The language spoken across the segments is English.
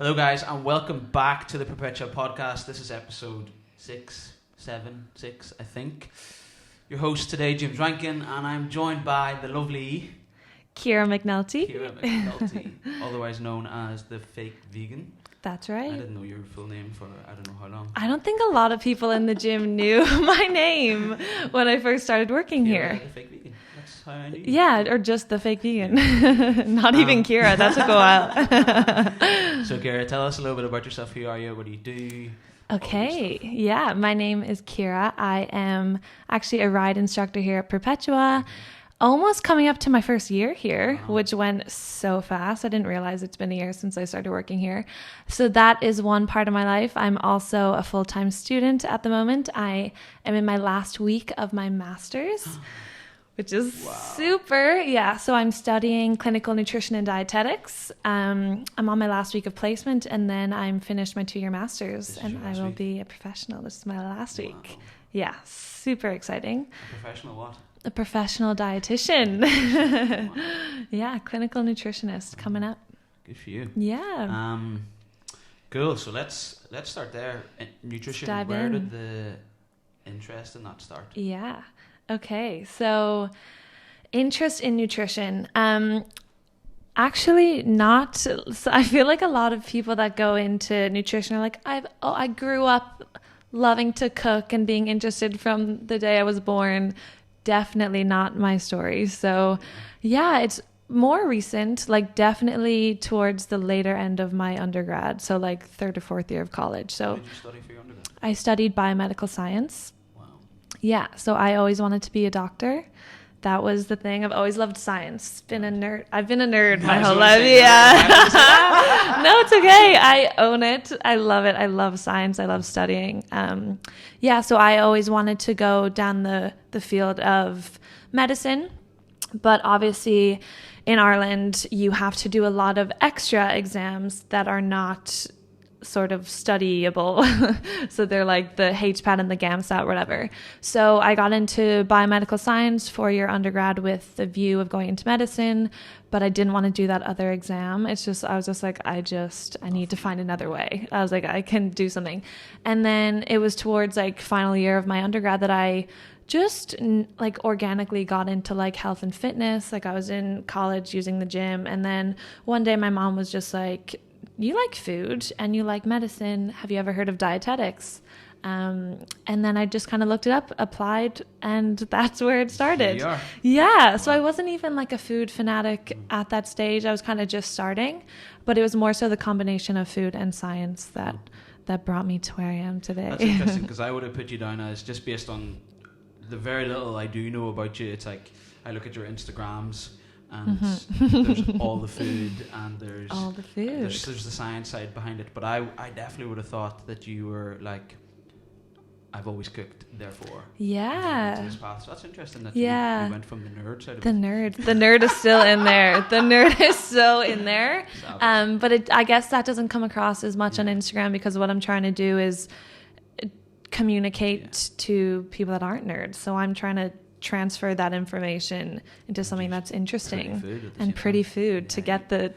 Hello guys and welcome back to the Perpetua podcast. This is episode 6, I think. Your host today, James Rankin, and I'm joined by the lovely Ciara McNulty. Ciara McNulty, otherwise known as the fake vegan. That's right. I didn't know your full name for I don't know how long. I don't think a lot of people in the gym knew my name when I first started working Ciara, here. the fake vegan. That's how I knew you. Yeah, or just the fake vegan. Not even Ciara. That took a while. So Ciara, tell us a little bit about yourself. Who are you? What do you do? Okay. Yeah, my name is Ciara. I am actually a ride instructor here at Perpetua. Almost coming up to my first year here, which went so fast. I didn't realize it's been a year since I started working here. So that is one part of my life. I'm also a full-time student at the moment. I am in my last week of my master's, which is super. Yeah, so I'm studying clinical nutrition and dietetics. I'm on my last week of placement, and then I'm finished my 2-year master's, and I will be a professional. This is my last week. Yeah, super exciting. A professional what? A professional dietitian. Yeah, clinical nutritionist coming up. Good for you. Yeah. Cool. So let's start there. Nutrition. Dive Where in. did the interest in that start? Yeah. Okay. So interest in nutrition. Actually not. So I feel like a lot of people that go into nutrition are like, I grew up loving to cook and being interested from the day I was born. Definitely not my story. So yeah, it's more recent, like definitely towards the later end of my undergrad. So like 3rd or 4th year of college. So What did you study for your undergrad? I studied biomedical science. Wow. Yeah. So I always wanted to be a doctor. That was the thing. I've always loved science. Been a nerd. I've been a nerd my whole life. Yeah. No, it's okay. I own it. I love it. I love science. I love studying. Yeah. So I always wanted to go down the field of medicine, but obviously in Ireland you have to do a lot of extra exams that are not sort of studyable. So they're like the HPAT and the GAMSAT, whatever. So I got into biomedical science 4-year undergrad with the view of going into medicine, but I didn't want to do that other exam. I was just like, I need to find another way. I was like, I can do something. And then it was towards like final year of my undergrad that I just like organically got into like health and fitness. Like I was in college using the gym. And then one day my mom was just like, you like food and you like medicine. Have you ever heard of dietetics? And then I just kind of looked it up, applied, and that's where it started. Here you are. Yeah. So I wasn't even like a food fanatic at that stage. I was kind of just starting, but it was more so the combination of food and science that brought me to where I am today. That's interesting because I would have put you down as just based on the very little I do know about you. It's like I look at your Instagrams and there's all the food and there's all the food. There's the science side behind it. But I definitely would have thought that you were like, I've always cooked, therefore. Yeah. Into this path. So that's interesting that Yeah. you went from the nerd side of The it. nerd is still in there. The nerd is so in there. Savage. But I guess that doesn't come across as much on Instagram because what I'm trying to do is communicate to people that aren't nerds. So I'm trying to transfer that information into something that's interesting pretty food to get the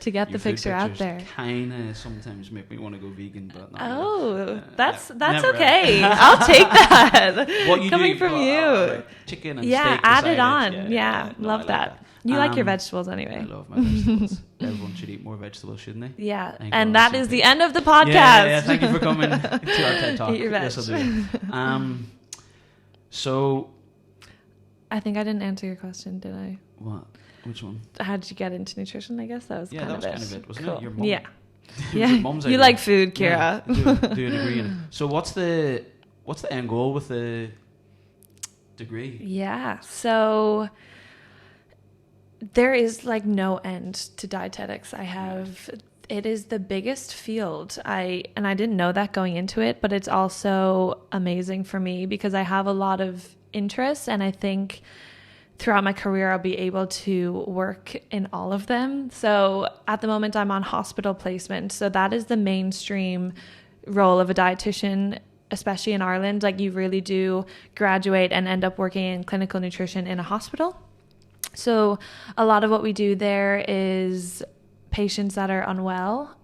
picture out there. Kind of sometimes make me want to go vegan, but not Oh, that's never okay. I'll take that. What you coming do, from you. like chicken and Yeah, steak add beside it on. Yeah, no, love I like that. You like your vegetables I anyway. love my vegetables. Everyone should eat more vegetables, shouldn't they? Yeah, Thank and God, that is simply. the end of the podcast. Yeah, thank you for coming to our TED Talk. Eat your veg. This'll do it. So I think I didn't answer your question, did I? what? Which one? How did you get into nutrition? I guess that was kind of it. Kind of it, wasn't Cool. it? Your mum. Yeah. It was Yeah. your mum's You idea. like food, Ciara. Yeah, do a degree in it. So what's the end goal with the degree? Yeah. So there is like no end to dietetics. It is the biggest field. I didn't know that going into it, but it's also amazing for me because I have a lot of interests, and I think throughout my career I'll be able to work in all of them. So at the moment I'm on hospital placement. So that is the mainstream role of a dietitian, especially in Ireland. Like you really do graduate and end up working in clinical nutrition in a hospital. So a lot of what we do there is patients that are unwell.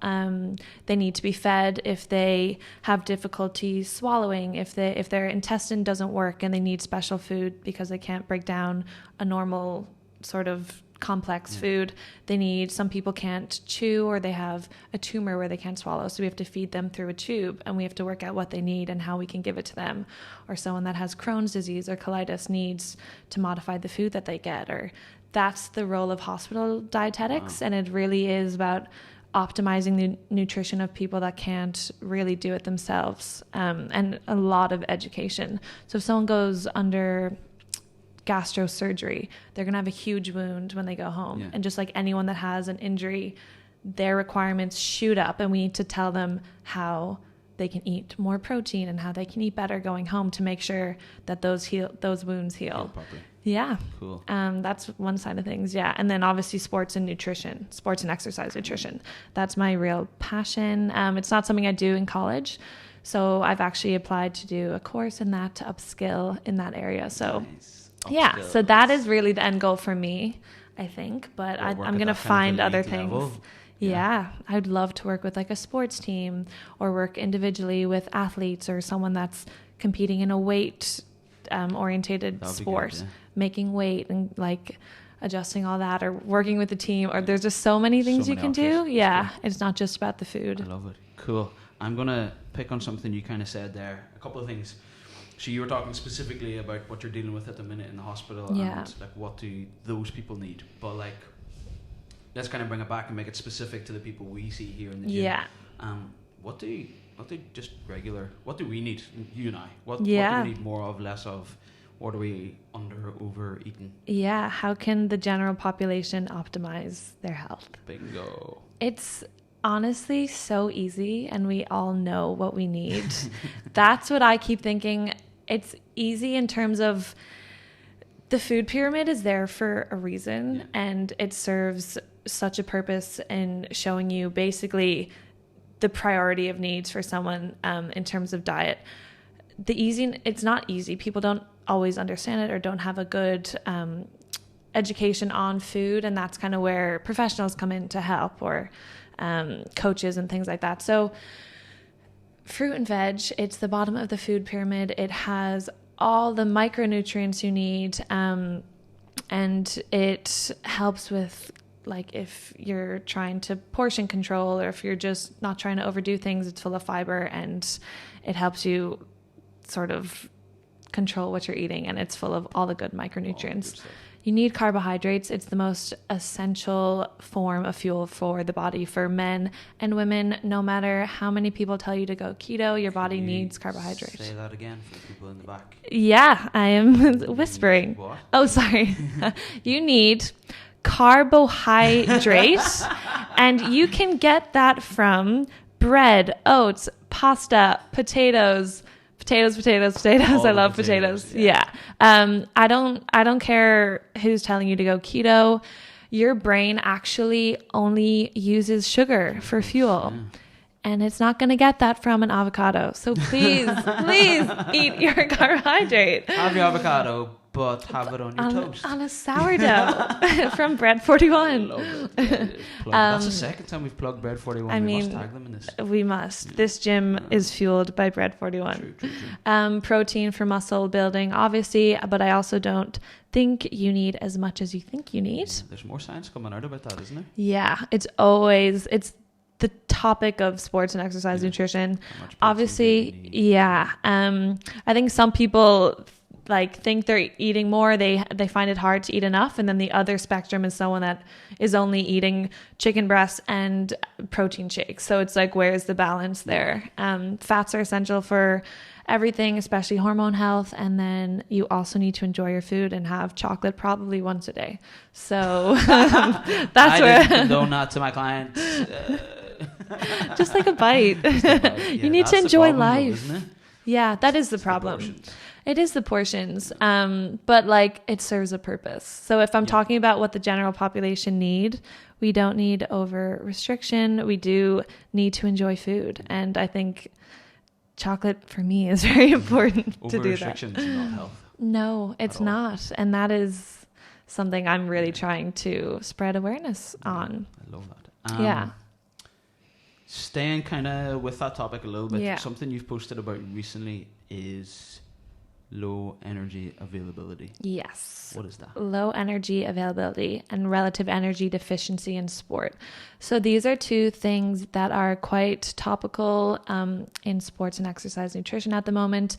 They need to be fed if they have difficulty swallowing, if their intestine doesn't work and they need special food because they can't break down a normal sort of complex food. Some people can't chew, or they have a tumor where they can't swallow, so we have to feed them through a tube, and we have to work out what they need and how we can give it to them. Or someone that has Crohn's disease or colitis needs to modify the food that they get. Or that's the role of hospital dietetics. And it really is about optimizing the nutrition of people that can't really do it themselves, and a lot of education. So if someone goes under gastrosurgery, they're going to have a huge wound when they go home. And just like anyone that has an injury, their requirements shoot up, and we need to tell them how they can eat more protein and how they can eat better going home to make sure that those wounds heal properly. Yeah. Cool. That's one side of things. Yeah. And then obviously sports and exercise nutrition. That's my real passion. It's not something I do in college, so I've actually applied to do a course in that to upskill in that area. So Nice. yeah, so that is really the end goal for me, I think. But I'm going to find other things. Level. Yeah, I'd love to work with like a sports team, or work individually with athletes, or someone that's competing in a weight orientated sport, good, making weight and like adjusting all that, or working with a team. Or there's just so many things you can do. Yeah, it's not just about the food. I love it. Cool. I'm going to pick on something you kind of said there. A couple of things. So you were talking specifically about what you're dealing with at the minute in the hospital, and like what do those people need. But like, let's kind of bring it back and make it specific to the people we see here in the gym. Yeah. What do we need, you and I? What do we need more of, less of? What are we overeating? Yeah. How can the general population optimize their health? Bingo. It's honestly so easy, and we all know what we need. That's what I keep thinking. It's easy in terms of the food pyramid is there for a reason, and it serves such a purpose in showing you basically the priority of needs for someone in terms of diet. It's not easy. People don't always understand it, or don't have a good education on food, and that's kind of where professionals come in to help, or coaches and things like that. So fruit and veg, it's the bottom of the food pyramid. It has all the micronutrients you need, and it helps with, like, if you're trying to portion control, or if you're just not trying to overdo things, it's full of fiber, and it helps you sort of control what you're eating, and it's full of all the good micronutrients. You need carbohydrates. It's the most essential form of fuel for the body, for men and women. No matter how many people tell you to go keto, your body needs carbohydrates. Say that again for the people in the back. Yeah, I am whispering. What? Oh, sorry. You need carbohydrates, and you can get that from bread, oats, pasta, potatoes. I love potatoes. Yeah. I don't care who's telling you to go keto. Your brain actually only uses sugar for fuel. Yeah. And it's not going to get that from an avocado. So please eat your carbohydrate. Have your avocado, but have it on your toast. On a sourdough from Bread 41. That's the second time we've plugged Bread 41. We must tag them in this. We must. Yeah. This gym is fueled by Bread 41. True. Protein for muscle building, obviously, but I also don't think you need as much as you think you need. Yeah, there's more science coming out about that, isn't there? Yeah, it's the topic of sports and exercise nutrition. Obviously, I think some people think they're eating more. They find it hard to eat enough, and then the other spectrum is someone that is only eating chicken breasts and protein shakes. So it's like, where's the balance there? Fats are essential for everything, especially hormone health, and then you also need to enjoy your food and have chocolate probably once a day. So that's I didn't condone that to my clients. Just like a bite. Yeah, you need to enjoy life. Though, isn't it? Yeah, that is the problem. It is the portions. But it serves a purpose. So if I'm talking about what the general population need, we don't need over restriction. We do need to enjoy food. And I think chocolate for me is very important to do that. Over restriction is not health. No, it's not. And that is something I'm really trying to spread awareness on. I love that. Staying kind of with that topic a little bit, something you've posted about recently is low energy availability. Yes. What is that? Low energy availability and relative energy deficiency in sport. So these are two things that are quite topical in sports and exercise nutrition at the moment.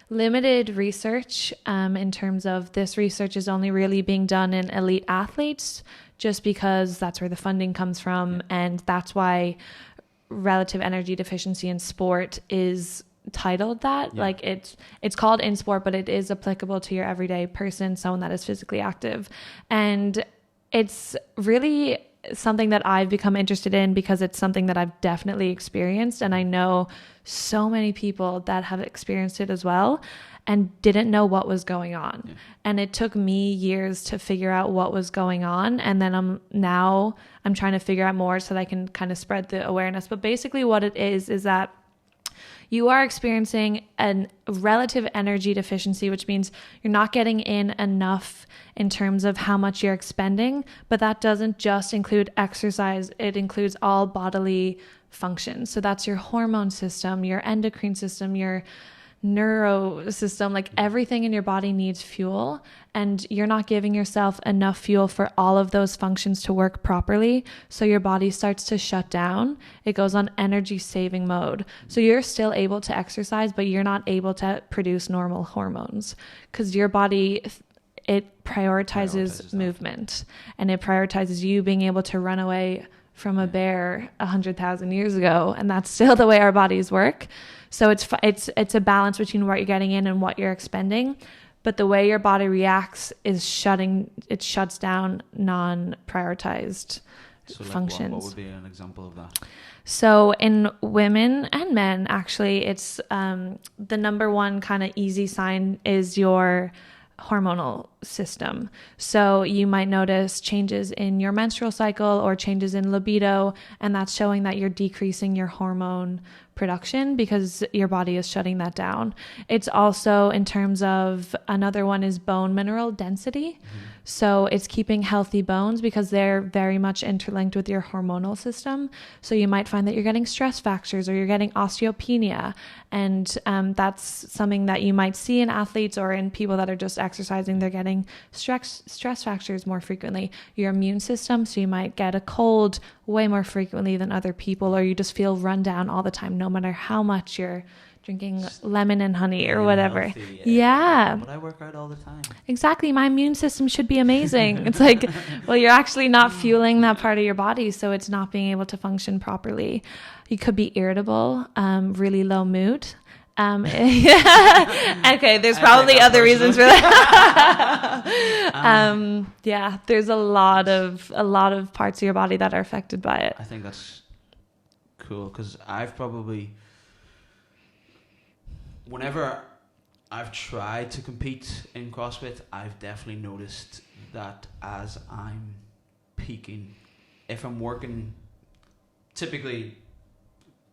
Limited research in terms of this research is only really being done in elite athletes, just because that's where the funding comes from. And that's why relative energy deficiency in sport is titled that. Like it's called in sport, but it is applicable to your everyday person, someone that is physically active. And it's really something that I've become interested in because it's something that I've definitely experienced, and I know so many people that have experienced it as well and didn't know what was going on. And it took me years to figure out what was going on, and then I'm trying to figure out more so that I can kind of spread the awareness. But basically what it is that you are experiencing a relative energy deficiency, which means you're not getting in enough in terms of how much you're expending. But that doesn't just include exercise. It includes all bodily functions. So that's your hormone system, your endocrine system, your neuro system, like everything in your body needs fuel, and you're not giving yourself enough fuel for all of those functions to work properly. So your body starts to shut down. It goes on energy saving mode. So you're still able to exercise, but you're not able to produce normal hormones because your body, it prioritizes movement, and it prioritizes you being able to run away from a bear 100,000 years ago. And that's still the way our bodies work. So it's a balance between what you're getting in and what you're expending. But the way your body reacts is it shuts down non-prioritized functions. What would be an example of that? So in women and men, actually, it's the number one kind of easy sign is your hormonal system. So you might notice changes in your menstrual cycle or changes in libido, and that's showing that you're decreasing your hormone production because your body is shutting that down. It's also in terms of, another one is bone mineral density. So it's keeping healthy bones because they're very much interlinked with your hormonal system. So you might find that you're getting stress fractures or you're getting osteopenia. And that's something that you might see in athletes or in people that are just exercising. They're getting stress fractures more frequently. Your immune system, so you might get a cold way more frequently than other people, or you just feel run down all the time, no matter how much you're drinking lemon and honey or whatever. Healthy, but I work out all the time. Exactly. My immune system should be amazing. It's like, well, you're actually not fueling that part of your body, so it's not being able to function properly. You could be irritable, really low mood. Okay, there's probably other reasons for that. There's a lot of parts of your body that are affected by it. I think that's cool because whenever I've tried to compete in CrossFit, I've definitely noticed that as I'm peaking, if I'm working, typically,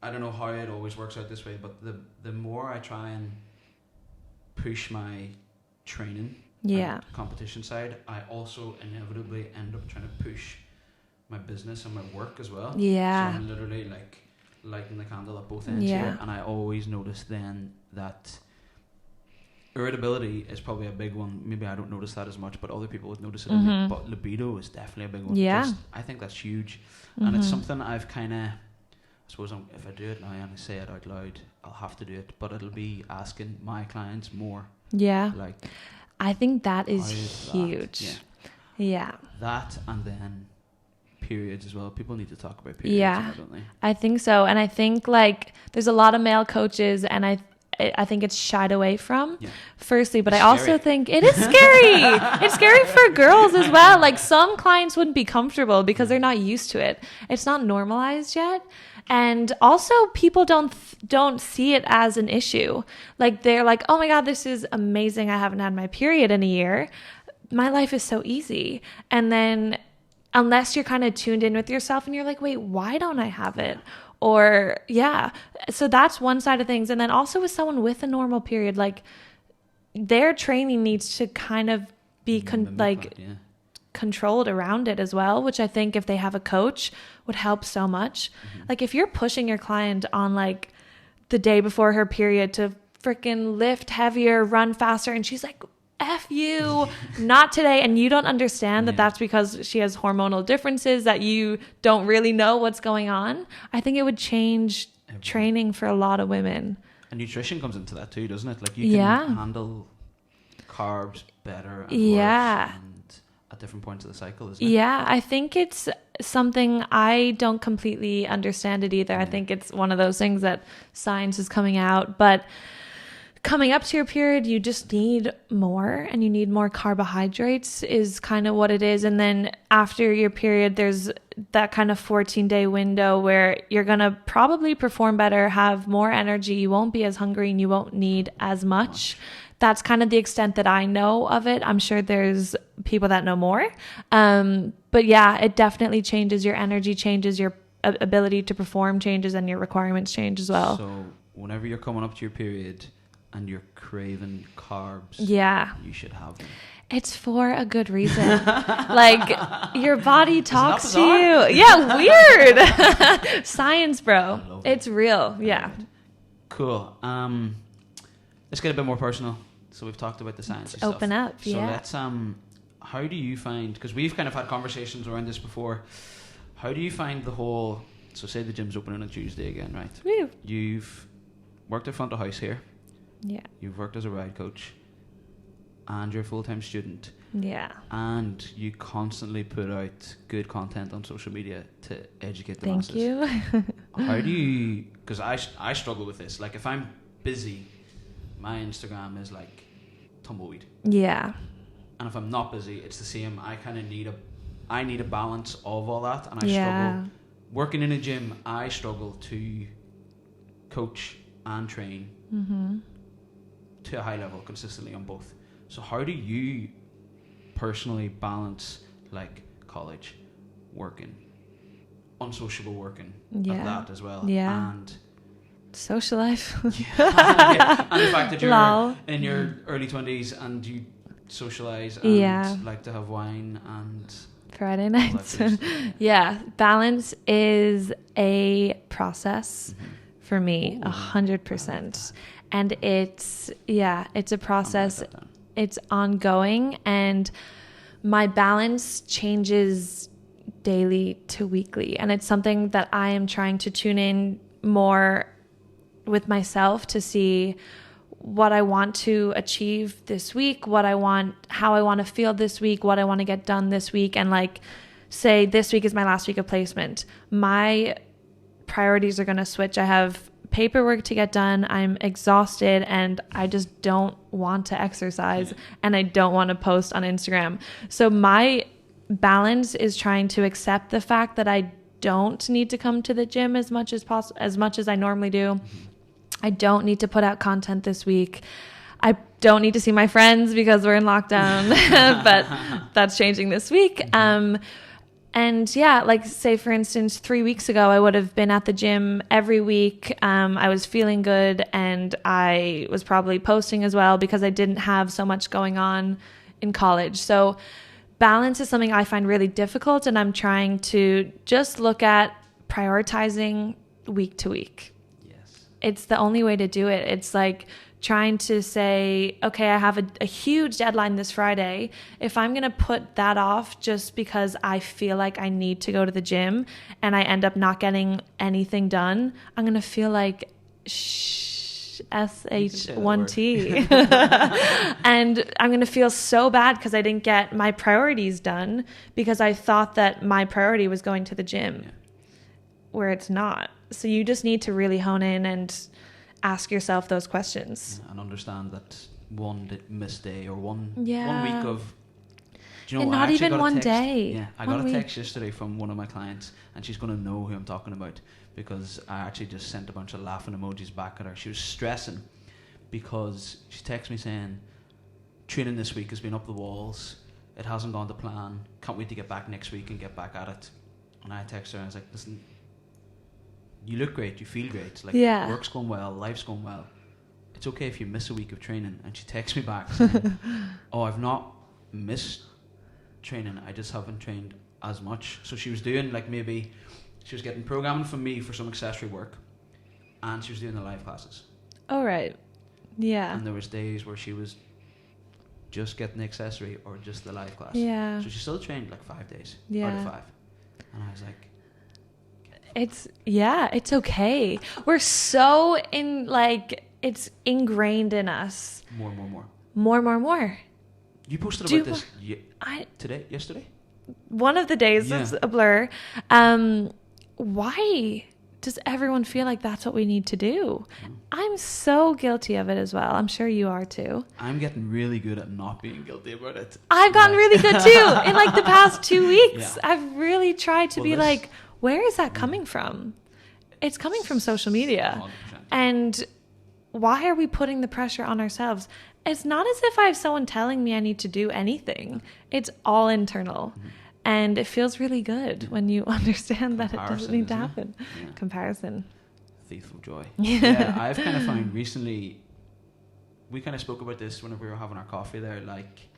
I don't know how it always works out this way, but the more I try and push my training and competition side, I also inevitably end up trying to push my business and my work as well. Yeah. So I'm literally like lighting the candle at both ends here, and I always notice then that irritability is probably a big one. Maybe I don't notice that as much, but other people would notice it. But libido is definitely a big one. Yeah. I think that's huge. And it's something I've kind of, I suppose if I do it now and I say it out loud, I'll have to do it, but it'll be asking my clients more. Yeah. Like, I think that is huge. Yeah. That, and then periods as well. People need to talk about periods, don't they? I think so. And I think like there's a lot of male coaches, and I think it's shied away from, firstly, but I also think it is scary. It's scary for girls as well. Like some clients wouldn't be comfortable because they're not used to it. It's not normalized yet. And also people don't see it as an issue. Like they're like, oh my God, this is amazing. I haven't had my period in a year. My life is so easy. And then unless you're kind of tuned in with yourself and you're like, wait, why don't I have it? Or so that's one side of things. And then also with someone with a normal period, like their training needs to kind of be controlled around it as well, which I think if they have a coach would help so much. Like if you're pushing your client on like the day before her period to freaking lift heavier, run faster, and she's like, F you, not today, and you don't understand that that's because she has hormonal differences, that you don't really know what's going on, I think it would change training for a lot of women. And nutrition comes into that too, doesn't it? Like you can handle carbs better and worse and at different points of the cycle, isn't it? Yeah, I think it's something I don't completely understand it either. I think it's one of those things that science is coming out, but coming up to your period, you just need more, and you need more carbohydrates is kind of what it is. And then after your period, there's that kind of 14-day window where you're going to probably perform better, have more energy, you won't be as hungry, and you won't need as much. That's kind of the extent that I know of it. I'm sure there's people that know more. But yeah, it definitely changes. Your energy changes, your ability to perform changes, and your requirements change as well. So whenever you're coming up to your period and you're craving carbs, you should have them. It's for a good reason. Like your body talks to you. Yeah, weird. Science, bro. It's real. Yeah. Cool. Let's get a bit more personal. So we've talked about the science stuff. Open up. So let's how do you find, because we've kind of had conversations around this before, how do you find the whole, so say the gym's opening on Tuesday again, right? Woo. You've worked at front of house here. Yeah. You've worked as a ride coach, and you're a full-time student. Yeah. And you constantly put out good content on social media to educate the masses. Thank you. How do you, because I struggle with this. Like if I'm busy, my Instagram is like tumbleweed. Yeah. And if I'm not busy, it's the same. I kind of need a balance of all that, and I struggle. Working in a gym, I struggle to coach and train to a high level consistently on both. So how do you personally balance like college, working, unsociable working, and that as well, and social life, and the fact that you're in your early 20s and you socialize and like to have wine and Friday nights. Balance is a process for me, 100%. And it's a process. It's ongoing, and my balance changes daily to weekly. And it's something that I am trying to tune in more with myself to see what I want to achieve this week, how I want to feel this week, what I want to get done this week. And like, say this week is my last week of placement. My priorities are going to switch. I have paperwork to get done. I'm exhausted and I just don't want to exercise and I don't want to post on Instagram. So my balance is trying to accept the fact that I don't need to come to the gym as much as possible, as much as I normally do. I don't need to put out content this week. I don't need to see my friends because we're in lockdown, but that's changing this week. And yeah, like say for instance, 3 weeks ago, I would have been at the gym every week. I was feeling good and I was probably posting as well because I didn't have so much going on in college. So balance is something I find really difficult, and I'm trying to just look at prioritizing week to week. It's the only way to do it. It's like trying to say, okay, I have a huge deadline this Friday. If I'm going to put that off just because I feel like I need to go to the gym and I end up not getting anything done, I'm going to feel like SH1T. And I'm going to feel so bad because I didn't get my priorities done because I thought that my priority was going to the gym, where it's not. So you just need to really hone in and ask yourself those questions. And understand that one missed day or one week of... Do you know and what? not even one day. Yeah, I got a text yesterday from one of my clients, and she's going to know who I'm talking about because I actually just sent a bunch of laughing emojis back at her. She was stressing because she texted me saying, training this week has been up the walls. It hasn't gone to plan. Can't wait to get back next week and get back at it. And I texted her and I was like, listen, you look great, you feel great, like work's going well, life's going well. It's okay if you miss a week of training. And she texts me back saying, oh, I've not missed training. I just haven't trained as much. So she was doing like, maybe she was getting programming from me for some accessory work, and she was doing the live classes. Oh, right. Yeah. And there was days where she was just getting the accessory or just the live class. Yeah. So she still trained like 5 days. Yeah. Out of 5. And I was like, it's okay. We're so it's ingrained in us. More. You posted about this yesterday? One of the days is a blur. Why does everyone feel like that's what we need to do? I'm so guilty of it as well. I'm sure you are too. I'm getting really good at not being guilty about it. I've gotten really good too. In like the past 2 weeks, I've really tried to be like, where is that coming from? It's coming from social media. 100%. And why are we putting the pressure on ourselves? It's not as if I have someone telling me I need to do anything. It's all internal. And it feels really good when you understand that it doesn't need to happen. Yeah. Comparison. Thief of joy. Yeah, I've kind of found recently, we kind of spoke about this whenever we were having our coffee there, like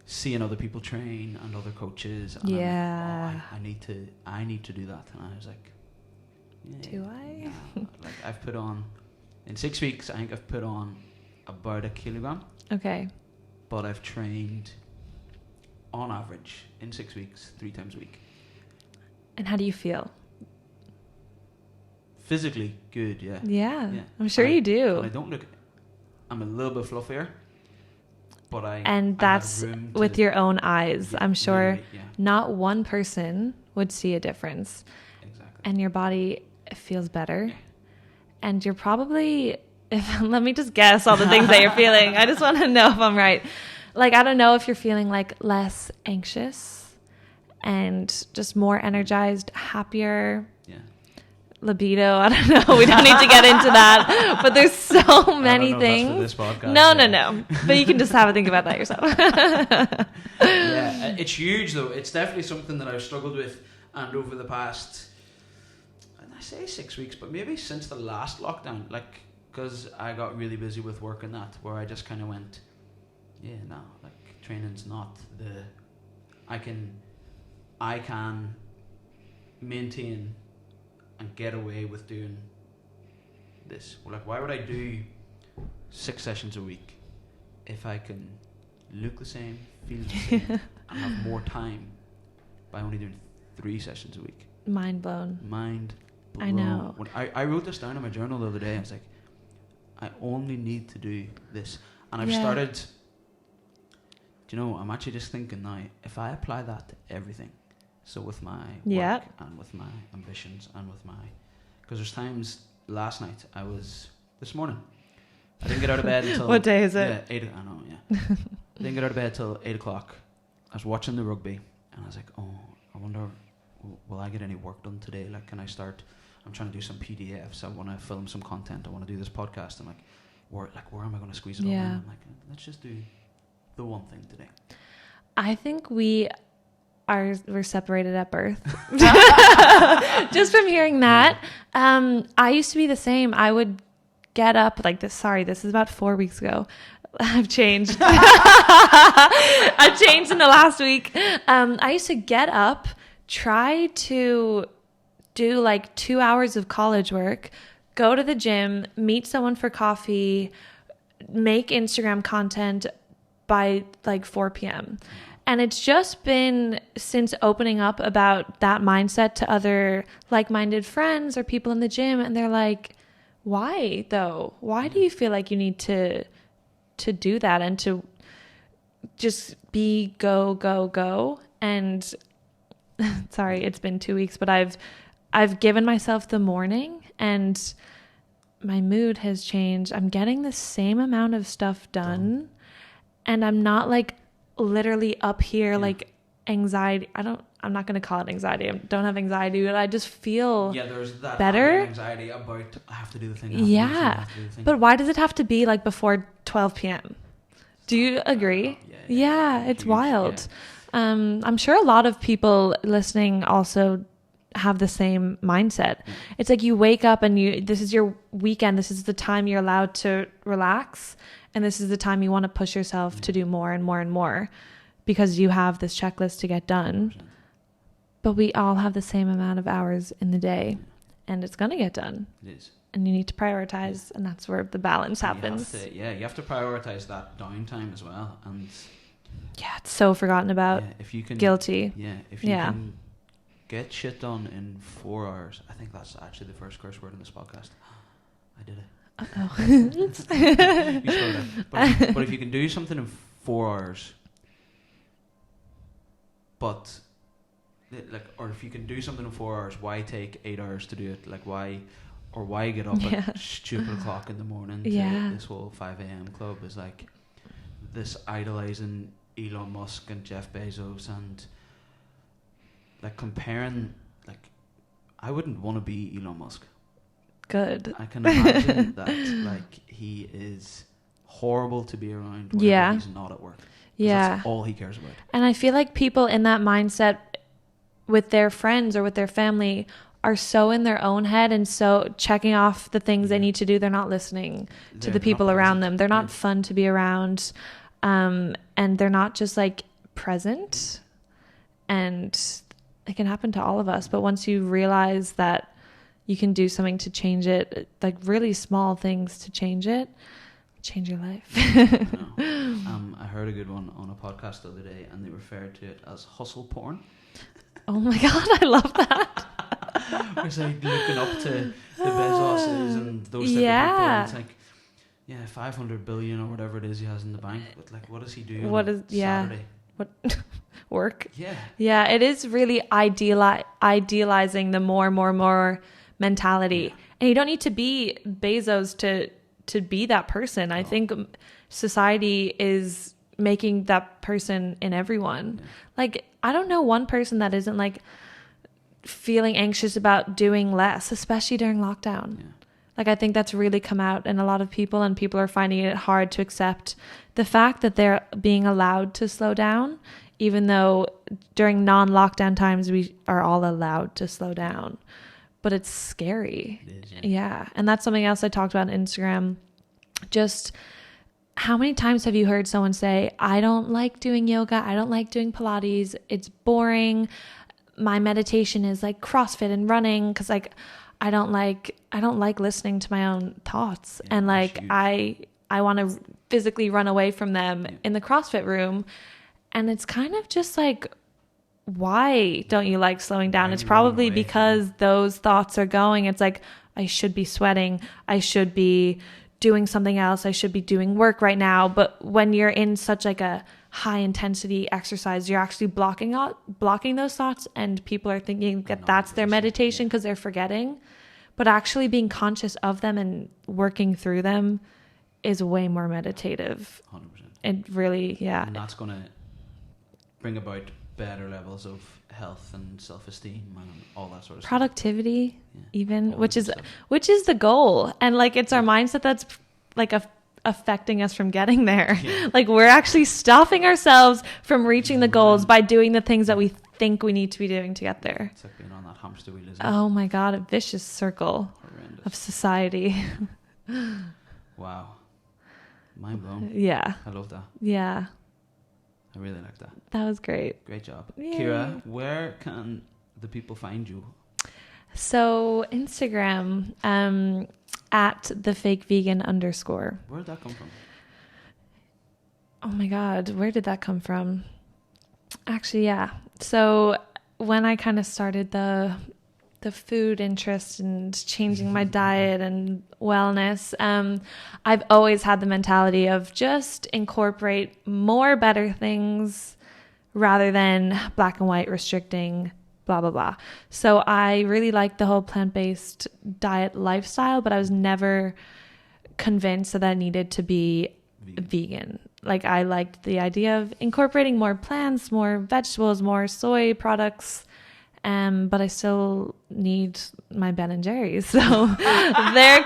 seeing other people train and other coaches. And I'm like, I need to do that. And I was like, do I? Nah. Like I've put on, in 6 weeks, I think I've put on about 1 kilogram. Okay. But I've trained on average in 6 weeks 3 times a week. And how do you feel? Physically good, yeah. I'm sure you do. And I don't look, I'm a little bit fluffier, but and that's with your own eyes. I'm sure not one person would see a difference. Exactly. And your body feels better. And you're probably, let me just guess all the things that you're feeling. I just want to know if I'm right. Like, I don't know if you're feeling like less anxious and just more energized, happier. Libido, I don't know. We don't need to get into that. But there's so many things. That's for this podcast, no. But you can just have a think about that yourself. Yeah, it's huge though. It's definitely something that I've struggled with, and over the past, and I say 6 weeks, but maybe since the last lockdown, like, because I got really busy with work and that, where I just kind of went, like training's not the, I can maintain and get away with doing this. Like, why would I do 6 sessions a week if I can look the same, feel the same, and have more time by only doing 3 sessions a week? Mind blown. I know. When I wrote this down in my journal the other day. I was like, I only need to do this. And I've started, I'm actually just thinking now, if I apply that to everything, so with my work and with my ambitions and with my, because there's times last night this morning, I didn't get out of bed until what day is it? Yeah, 8. I know. Yeah, I didn't get out of bed till 8 o'clock. I was watching the rugby and I was like, oh, I wonder, will I get any work done today? Like, can I start? I'm trying to do some PDFs. I want to film some content. I want to do this podcast. I'm like, where am I going to squeeze it all in? I'm like, let's just do the one thing today. I think we're separated at birth. Just from hearing that. I used to be the same. I would get up like this. Sorry, this is about 4 weeks ago. I've changed. I've changed in the last week. I used to get up, try to do like 2 hours of college work, go to the gym, meet someone for coffee, make Instagram content by like 4 p.m. And it's just been since opening up about that mindset to other like-minded friends or people in the gym. And they're like, why though? Why do you feel like you need to do that and to just be go? And sorry, it's been 2 weeks, but I've given myself the morning and my mood has changed. I'm getting the same amount of stuff done and I'm not like literally up here like anxiety. I'm not going to call it anxiety. I don't have anxiety, but I just feel there's that better anxiety about I have to do the thing. But why does it have to be like before 12 p.m.? Do you agree? Yeah, it's huge. Wild. Yeah. I'm sure a lot of people listening also have the same mindset. It's like you wake up and this is your weekend. This is the time you're allowed to relax. And this is the time you want to push yourself to do more and more and more. because you have this checklist to get done. 100%. But we all have the same amount of hours in the day, and it's going to get done. It is. And you need to prioritize, and that's where the balance happens. You have to prioritize that downtime as well. And yeah, it's so forgotten about. If you can, guilty. Yeah, if you can get shit done in 4 hours, I think that's actually the first curse word in this podcast. I did it. You slowed down. But if you can do something in 4 hours, but like, or if you can do something in 4 hours, why take 8 hours to do it? Like, why get up at stupid o'clock in the morning to this whole 5 a.m. club? Is like this idolizing Elon Musk and Jeff Bezos, and like comparing, like, I wouldn't want to be Elon Musk. Good. I can imagine that, like, he is horrible to be around whenever he's not at work. That's all he cares about. And I feel like people in that mindset with their friends or with their family are so in their own head and so checking off the things they need to do. They're not listening to the people around them. They're not fun to be around. And they're not just like present. And it can happen to all of us. But once you realize that you can do something to change it, like really small things to change it, change your life. I heard a good one on a podcast the other day, and they referred to it as hustle porn. Oh my God, I love that. It's like looking up to the Bezoses and those type of people. It's like, 500 billion or whatever it is he has in the bank. But like, what does he do on Saturday? What work? Yeah, it is really idealizing the more mentality. And you don't need to be Bezos to be that person. I think society is making that person in everyone. Like, I don't know one person that isn't like feeling anxious about doing less, especially during lockdown. Like, I think that's really come out in a lot of people, and people are finding it hard to accept the fact that they're being allowed to slow down, even though during non-lockdown times we are all allowed to slow down. But it's scary. It is, yeah. And that's something else I talked about on Instagram. Just how many times have you heard someone say, I don't like doing yoga, I don't like doing Pilates, it's boring, my meditation is like CrossFit and running, because like I don't like listening to my own thoughts, and like I want to physically run away from them in the CrossFit room. And it's kind of just like, why don't you like slowing down? It's probably because those thoughts are going. It's like, I should be sweating, I should be doing something else, I should be doing work right now. But when you're in such like a high intensity exercise, you're actually blocking those thoughts, and people are thinking that that's their meditation because they're forgetting. But actually being conscious of them and working through them is way more meditative. 100%. It really, And that's going to bring about better levels of health and self-esteem and all that sort of productivity stuff. Even, which is the goal. And like, it's our mindset that's like affecting us from getting there. Like, we're actually stopping ourselves from reaching the goals by doing the things that we think we need to be doing to get there. It's like being on that hamster wheel, isn't it? Oh my God, a vicious circle. Horrendous. Of society. Wow. Mind blown. Yeah. I love that. Yeah. I really like that. That was great. Great job. Yay. Ciara, where can the people find you? So Instagram, at @thefakevegan_. Where did that come from? Oh my God, where did that come from? Actually, yeah. So when I kind of started the food interest and changing my diet and wellness, I've always had the mentality of just incorporate more better things rather than black and white restricting blah, blah, blah. So I really liked the whole plant-based diet lifestyle, but I was never convinced that I needed to be vegan. Like, I liked the idea of incorporating more plants, more vegetables, more soy products, but I still need my Ben and Jerry's. So there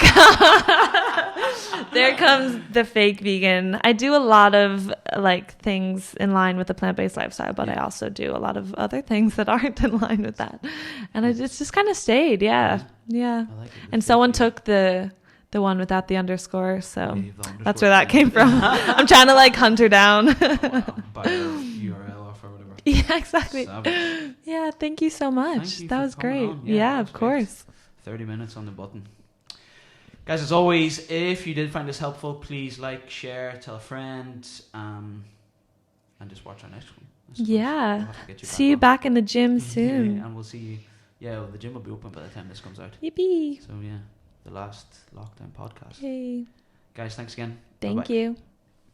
comes the fake vegan. I do a lot of like things in line with the plant-based lifestyle, but I also do a lot of other things that aren't in line with that. And it's just kind of stayed. Yeah. I like it. And someone took the one without the underscore. So that's where that came from. I'm trying to like hunt her down. By your URL. Yeah, exactly. Savage. Yeah, thank you so much. That was great. On. Yeah, of course. 30 minutes on the button. Guys, as always, if you did find this helpful, please like, share, tell a friend, and just watch our next one. Yeah. See you back in the gym soon. Yeah, and we'll see you. Yeah, well, the gym will be open by the time this comes out. Yippee. So, yeah, the last lockdown podcast. Yay. Guys, thanks again. Thank you.